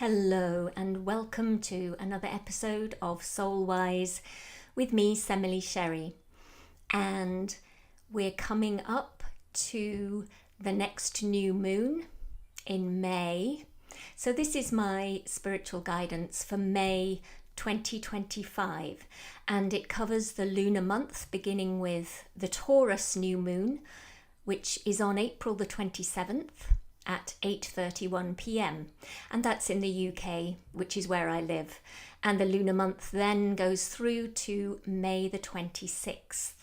Hello and welcome to another episode of Soulwise with me, Semily Sherry. And we're coming up to the next new moon in May. So this is my spiritual guidance for May 2025, and it covers the lunar month beginning with the Taurus new moon, which is on April the 27th. At 8:31 p.m. and that's in the UK, which is where I live. And the lunar month then goes through to May the 26th.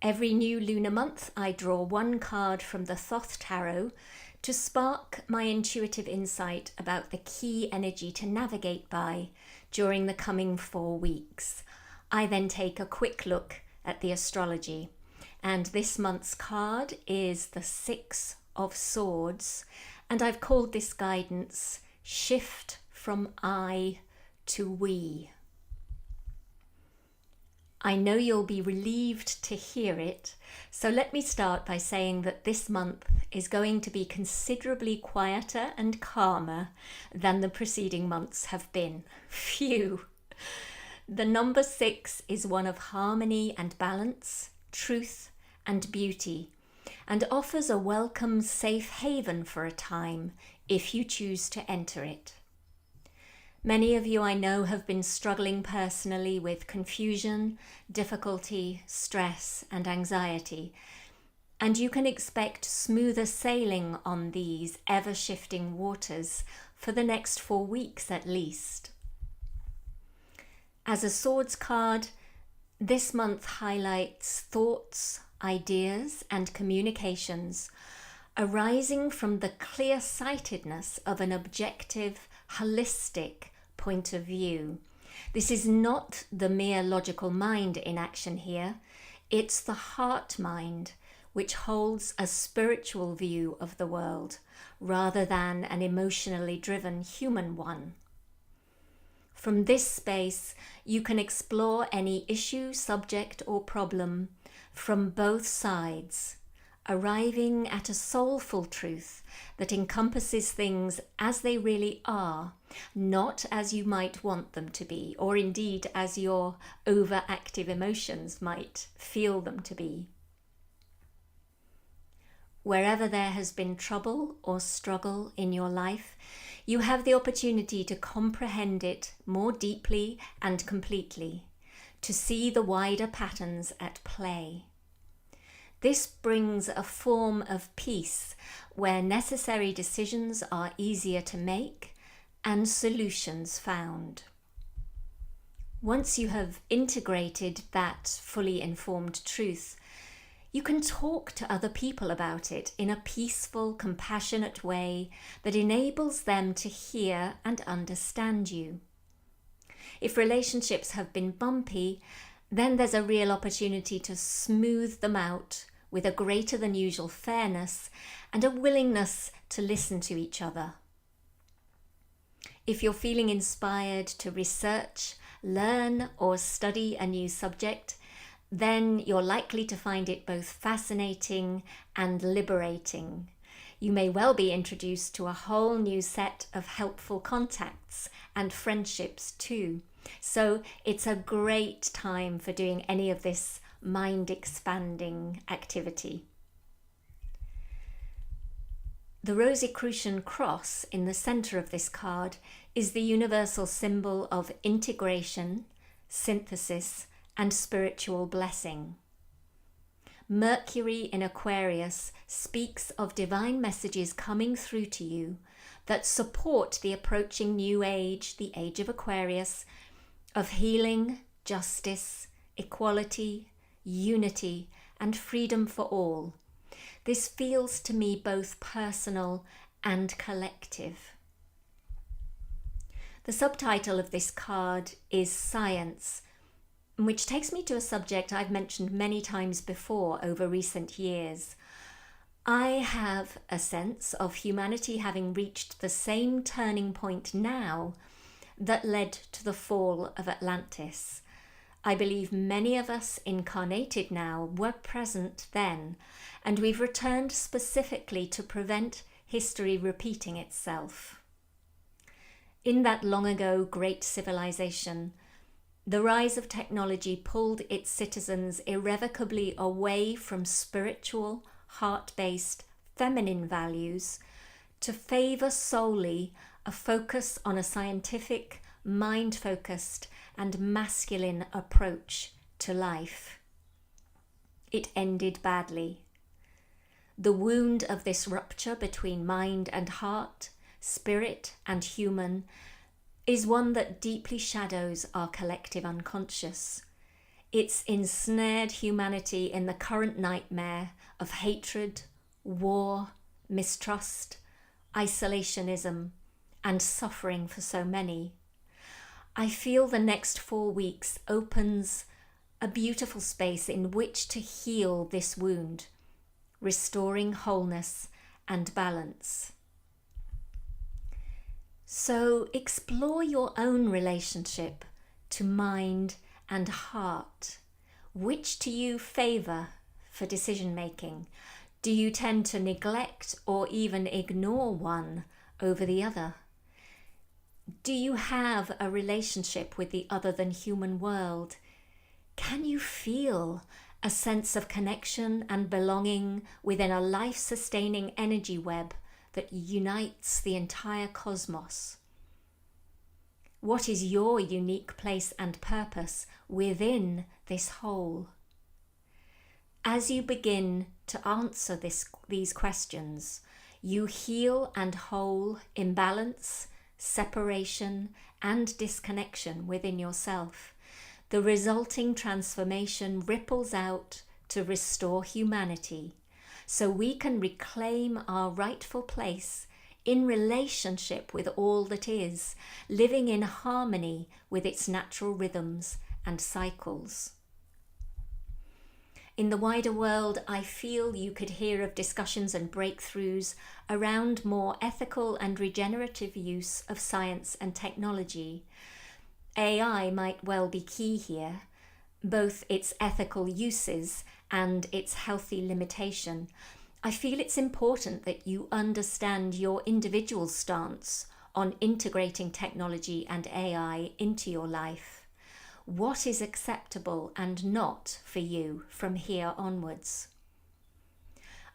Every new lunar month I draw one card from the Thoth Tarot to spark my intuitive insight about the key energy to navigate by during the coming 4 weeks. I then take a quick look at the astrology. And this month's card is the Six of Swords, and I've called this guidance Shift from I to We. I know you'll be relieved to hear it, so let me start by saying that this month is going to be considerably quieter and calmer than the preceding months have been. Phew! The number 6 is one of harmony and balance, truth and beauty, and offers a welcome safe haven for a time if you choose to enter it. Many of you I know have been struggling personally with confusion, difficulty, stress and anxiety, and you can expect smoother sailing on these ever-shifting waters for the next 4 weeks at least. As a swords card, this month highlights thoughts, ideas and communications arising from the clear-sightedness of an objective, holistic point of view. This is not the mere logical mind in action here. It's the heart mind, which holds a spiritual view of the world rather than an emotionally driven human one. From this space, you can explore any issue, subject or problem from both sides, arriving at a soulful truth that encompasses things as they really are, not as you might want them to be, or indeed as your overactive emotions might feel them to be. Wherever there has been trouble or struggle in your life, you have the opportunity to comprehend it more deeply and completely, to see the wider patterns at play. This brings a form of peace where necessary decisions are easier to make and solutions found. Once you have integrated that fully informed truth, you can talk to other people about it in a peaceful, compassionate way that enables them to hear and understand you. If relationships have been bumpy, then there's a real opportunity to smooth them out with a greater than usual fairness and a willingness to listen to each other. If you're feeling inspired to research, learn or study a new subject, then you're likely to find it both fascinating and liberating. You may well be introduced to a whole new set of helpful contacts and friendships too. So it's a great time for doing any of this mind-expanding activity. The Rosicrucian cross in the centre of this card is the universal symbol of integration, synthesis, and spiritual blessing. Mercury in Aquarius speaks of divine messages coming through to you that support the approaching new age, the age of Aquarius, of healing, justice, equality, unity, and freedom for all. This feels to me both personal and collective. The subtitle of this card is Science, which takes me to a subject I've mentioned many times before over recent years. I have a sense of humanity having reached the same turning point now that led to the fall of Atlantis. I believe many of us incarnated now were present then, and we've returned specifically to prevent history repeating itself. In that long ago great civilization, the rise of technology pulled its citizens irrevocably away from spiritual, heart-based, feminine values to favor solely a focus on a scientific, mind-focused, and masculine approach to life. It ended badly. The wound of this rupture between mind and heart, spirit and human, is one that deeply shadows our collective unconscious. It's ensnared humanity in the current nightmare of hatred, war, mistrust, isolationism, and suffering for so many. I feel the next 4 weeks opens a beautiful space in which to heal this wound, restoring wholeness and balance. So explore your own relationship to mind and heart. Which do you favor for decision making? Do you tend to neglect or even ignore one over the other? Do you have a relationship with the other than human world? Can you feel a sense of connection and belonging within a life-sustaining energy web that unites the entire cosmos? What is your unique place and purpose within this whole? As you begin to answer these questions, you heal and whole imbalance, separation, and disconnection within yourself. The resulting transformation ripples out to restore humanity, so we can reclaim our rightful place in relationship with all that is, living in harmony with its natural rhythms and cycles. In the wider world, I feel you could hear of discussions and breakthroughs around more ethical and regenerative use of science and technology. AI might well be key here, both its ethical uses and its healthy limitation. I feel it's important that you understand your individual stance on integrating technology and AI into your life. What is acceptable and not for you from here onwards?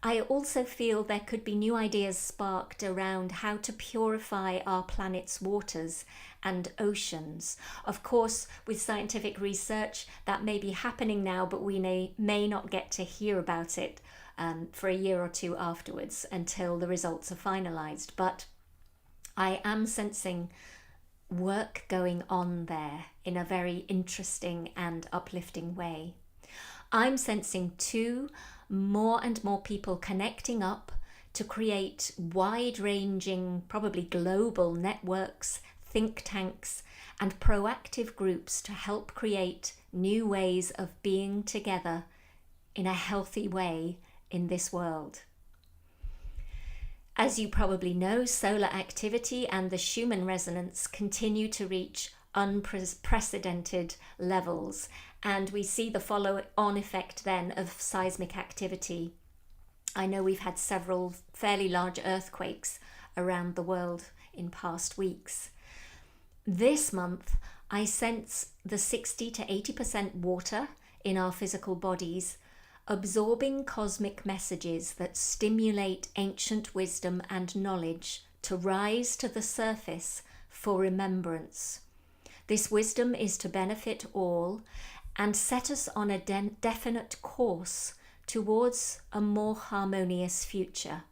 I also feel there could be new ideas sparked around how to purify our planet's waters and oceans. Of course, with scientific research, that may be happening now, but we may not get to hear about it for a year or two afterwards until the results are finalised. But I am sensing work going on there in a very interesting and uplifting way. I'm sensing too more and more people connecting up to create wide-ranging, probably global networks, think tanks, and proactive groups to help create new ways of being together in a healthy way in this world. As you probably know, solar activity and the Schumann resonance continue to reach unprecedented levels, and we see the follow-on effect then of seismic activity. I know we've had several fairly large earthquakes around the world in past weeks. This month, I sense the 60 to 80% water in our physical bodies absorbing cosmic messages that stimulate ancient wisdom and knowledge to rise to the surface for remembrance. This wisdom is to benefit all and set us on a definite course towards a more harmonious future.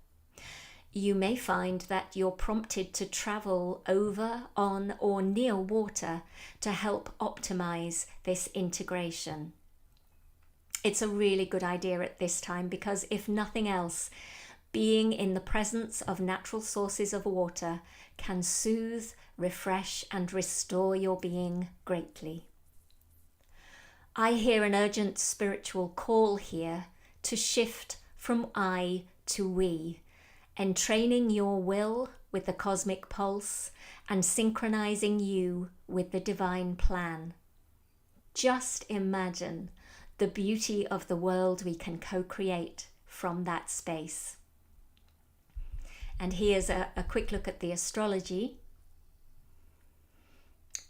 You may find that you're prompted to travel over, on, or near water to help optimize this integration. It's a really good idea at this time because, if nothing else, being in the presence of natural sources of water can soothe, refresh, and restore your being greatly. I hear an urgent spiritual call here to shift from I to we, entraining your will with the cosmic pulse and synchronizing you with the divine plan. Just imagine the beauty of the world we can co-create from that space. And here's a quick look at the astrology.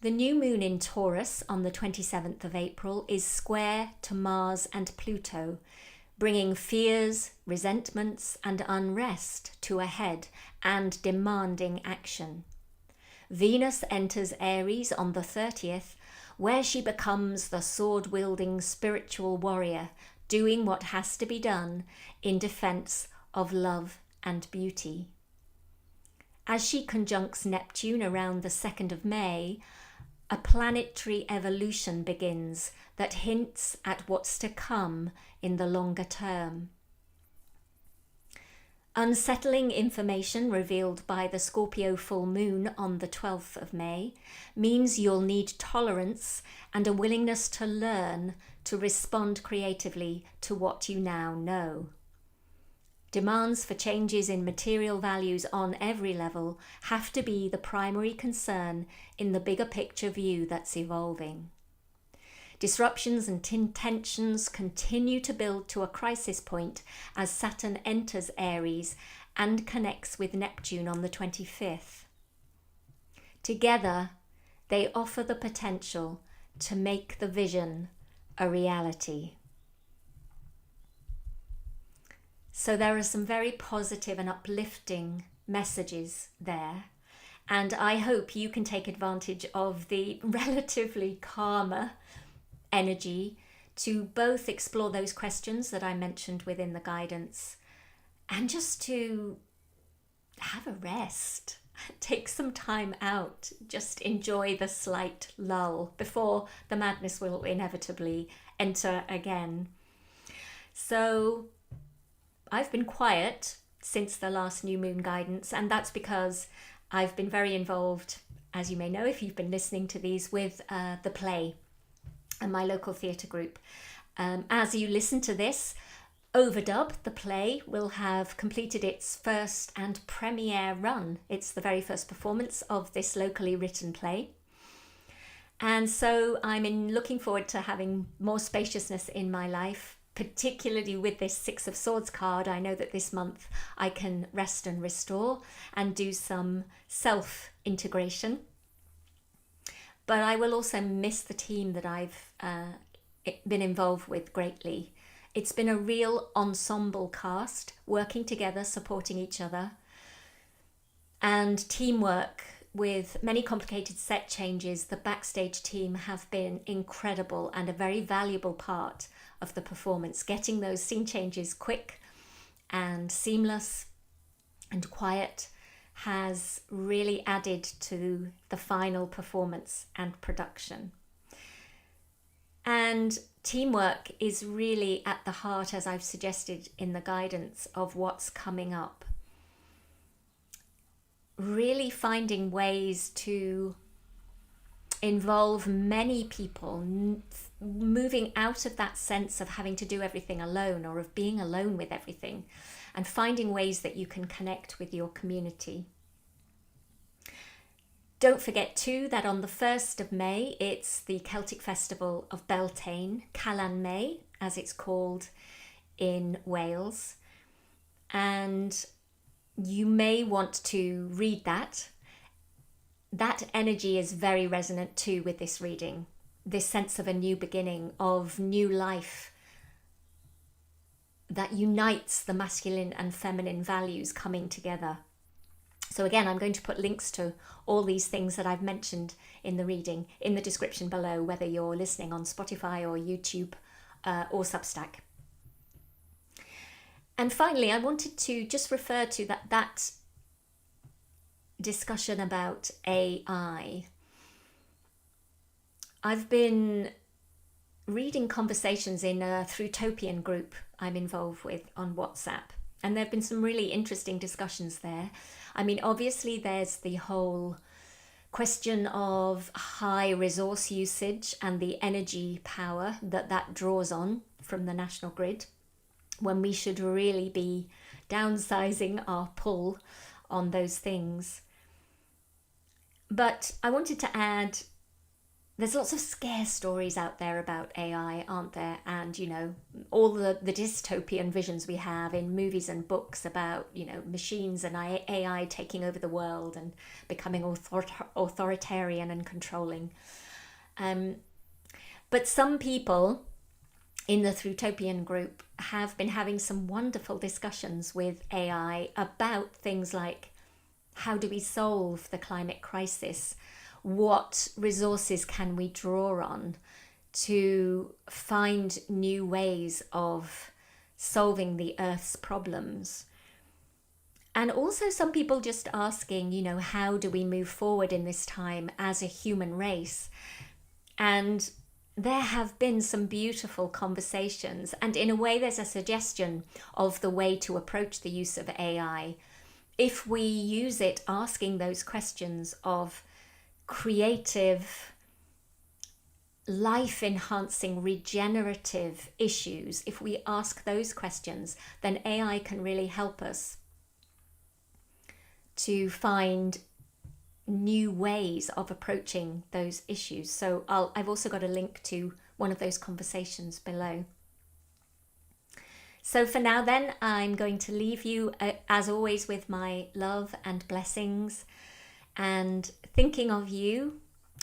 The new moon in Taurus on the 27th of April is square to Mars and Pluto, bringing fears, resentments, and unrest to a head and demanding action. Venus enters Aries on the 30th, where she becomes the sword-wielding spiritual warrior, doing what has to be done in defense of love and beauty. As she conjuncts Neptune around the 2nd of May, a planetary evolution begins that hints at what's to come in the longer term. Unsettling information revealed by the Scorpio full moon on the 12th of May means you'll need tolerance and a willingness to learn to respond creatively to what you now know. Demands for changes in material values on every level have to be the primary concern in the bigger picture view that's evolving. Disruptions and tensions continue to build to a crisis point as Saturn enters Aries and connects with Neptune on the 25th. Together, they offer the potential to make the vision a reality. So there are some very positive and uplifting messages there, and I hope you can take advantage of the relatively calmer energy to both explore those questions that I mentioned within the guidance and just to have a rest, take some time out, just enjoy the slight lull before the madness will inevitably enter again. So I've been quiet since the last new moon guidance, and that's because I've been very involved, as you may know if you've been listening to these, with the play and my local theatre group. As you listen to this, Overdub, the play, will have completed its first and premiere run. It's the very first performance of this locally written play. And so I'm looking forward to having more spaciousness in my life, particularly with this Six of Swords card. I know that this month I can rest and restore and do some self-integration. But I will also miss the team that I've been involved with greatly. It's been a real ensemble cast, working together, supporting each other, and teamwork with many complicated set changes. The backstage team have been incredible and a very valuable part of the performance, getting those scene changes quick and seamless and quiet has really added to the final performance and production. And teamwork is really at the heart, as I've suggested in the guidance, of what's coming up. Really finding ways to involve many people, moving out of that sense of having to do everything alone or of being alone with everything, and finding ways that you can connect with your community. Don't forget too that on the 1st of May, it's the Celtic festival of Beltane, Calan May, as it's called in Wales. And you may want to read that. That energy is very resonant too with this reading. This sense of a new beginning, of new life that unites the masculine and feminine values coming together. So again, I'm going to put links to all these things that I've mentioned in the reading in the description below, whether you're listening on Spotify or YouTube or Substack. And finally, I wanted to just refer to that discussion about AI. I've been reading conversations in a Thrutopian group I'm involved with on WhatsApp, and there have been some really interesting discussions there. I mean, obviously there's the whole question of high resource usage and the energy power that draws on from the national grid, when we should really be downsizing our pull on those things. But I wanted to add there's lots of scare stories out there about AI, aren't there? And, all the dystopian visions we have in movies and books about, machines and AI taking over the world and becoming authoritarian and controlling. But some people in the Thrutopian group have been having some wonderful discussions with AI about things like, how do we solve the climate crisis? What resources can we draw on to find new ways of solving the Earth's problems? And also some people just asking, how do we move forward in this time as a human race? And there have been some beautiful conversations, and in a way there's a suggestion of the way to approach the use of AI if we use it asking those questions of creative, life-enhancing, regenerative issues. If we ask those questions, then AI can really help us to find new ways of approaching those issues. So I've also got a link to one of those conversations below. So for now then, I'm going to leave you as always with my love and blessings, and thinking of you,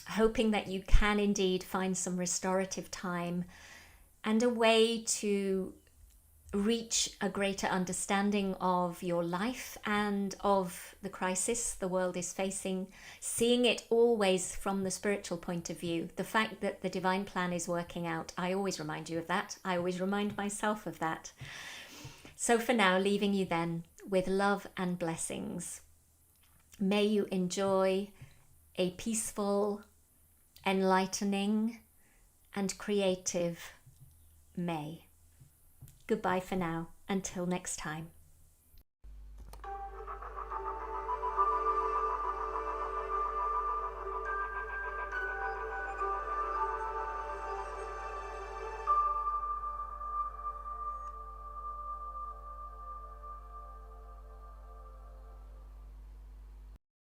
hoping that you can indeed find some restorative time and a way to reach a greater understanding of your life and of the crisis the world is facing, seeing it always from the spiritual point of view. The fact that the divine plan is working out, I always remind you of that. I always remind myself of that. So for now, leaving you then with love and blessings. May you enjoy a peaceful, enlightening, and creative May. Goodbye for now, until next time.